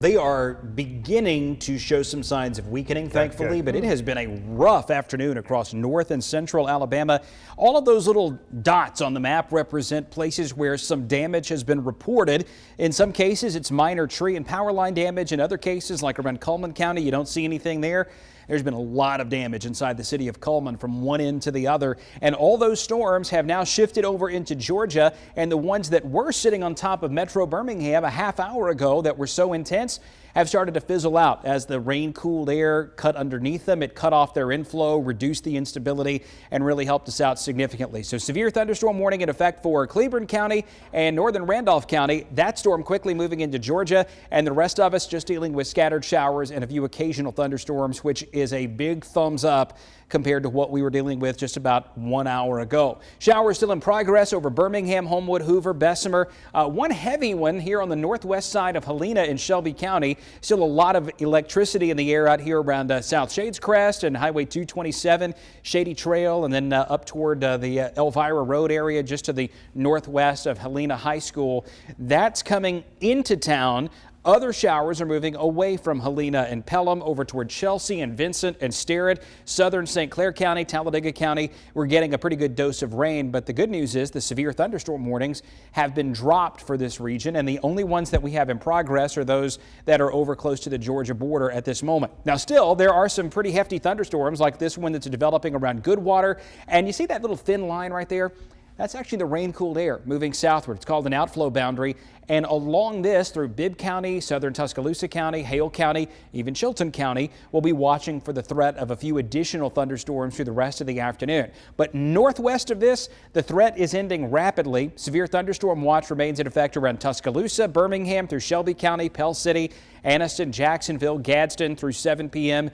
They are beginning to show some signs of weakening, thankfully, but it has been a rough afternoon across north and central Alabama. All of those little dots on the map represent places where some damage has been reported. In some cases, it's minor tree and power line damage. In other cases, like around Cullman County, you don't see anything there. There's been a lot of damage inside the city of Cullman from one end to the other. And all those storms have now shifted over into Georgia. And the ones that were sitting on top of Metro Birmingham a half hour ago that were so intense have started to fizzle out as the rain cooled air cut underneath them. It cut off their inflow, reduced the instability, and really helped us out significantly. So severe thunderstorm warning in effect for Cleburne County and northern Randolph County. That storm quickly moving into Georgia, and the rest of us just dealing with scattered showers and a few occasional thunderstorms, which is a big thumbs up compared to what we were dealing with just about 1 hour ago. Showers still in progress over Birmingham, Homewood, Hoover, Bessemer. One heavy one here on the northwest side of Helena in Shelby County. Still a lot of electricity in the air out here around South Shades Crest and Highway 227, Shady Trail, and then up toward the Elvira Road area just to the northwest of Helena High School. That's coming into town. Other showers are moving away from Helena and Pelham over toward Chelsea and Vincent and Sterrett, southern St. Clair County, Talladega County. We're getting a pretty good dose of rain, but the good news is the severe thunderstorm warnings have been dropped for this region, and the only ones that we have in progress are those that are over close to the Georgia border at this moment. Now, still, there are some pretty hefty thunderstorms like this one that's developing around Goodwater, and you see that little thin line right there? That's actually the rain-cooled air moving southward. It's called an outflow boundary. And along this, through Bibb County, southern Tuscaloosa County, Hale County, even Chilton County, we'll be watching for the threat of a few additional thunderstorms through the rest of the afternoon. But northwest of this, the threat is ending rapidly. Severe thunderstorm watch remains in effect around Tuscaloosa, Birmingham, through Shelby County, Pell City, Anniston, Jacksonville, Gadsden through 7 p.m.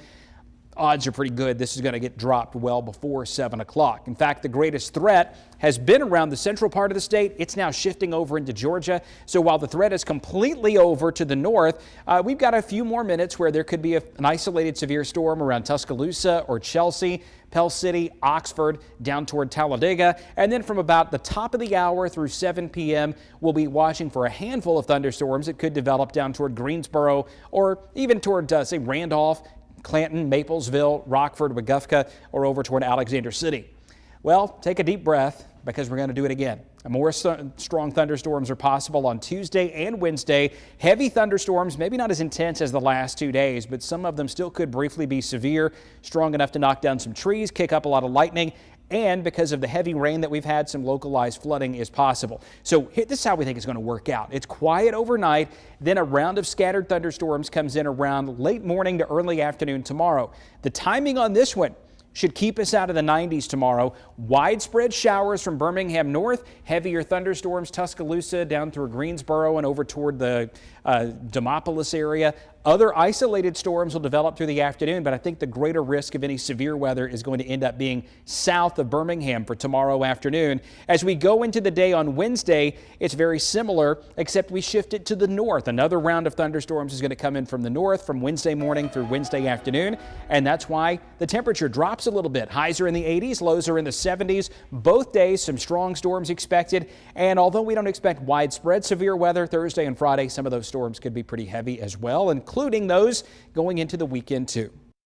Odds are pretty good this is going to get dropped well before 7 o'clock. In fact, the greatest threat has been around the central part of the state. It's now shifting over into Georgia. So while the threat is completely over to the north, we've got a few more minutes where there could be an isolated severe storm around Tuscaloosa or Chelsea, Pell City, Oxford, down toward Talladega. And then from about the top of the hour through 7 p.m., we'll be watching for a handful of thunderstorms that could develop down toward Greensboro or even toward, say, Randolph, Clanton, Maplesville, Rockford, Weguffka, or over toward Alexander City. Well, take a deep breath because we're going to do it again. More strong thunderstorms are possible on Tuesday and Wednesday. Heavy thunderstorms, maybe not as intense as the last 2 days, but some of them still could briefly be severe, strong enough to knock down some trees, kick up a lot of lightning. And because of the heavy rain that we've had, some localized flooding is possible. So this is how we think it's going to work out. It's quiet overnight, then a round of scattered thunderstorms comes in around late morning to early afternoon tomorrow. The timing on this one should keep us out of the 90s tomorrow. Widespread showers from Birmingham north, heavier thunderstorms Tuscaloosa down through Greensboro and over toward the Demopolis area. Other isolated storms will develop through the afternoon, but I think the greater risk of any severe weather is going to end up being south of Birmingham for tomorrow afternoon. As we go into the day on Wednesday, it's very similar, except we shift it to the north. Another round of thunderstorms is going to come in from the north from Wednesday morning through Wednesday afternoon, and that's why the temperature drops a little bit. Highs are in the 80s, lows are in the 70s. Both days, some strong storms expected, and although we don't expect widespread severe weather Thursday and Friday, some of those storms could be pretty heavy as well, including those going into the weekend too.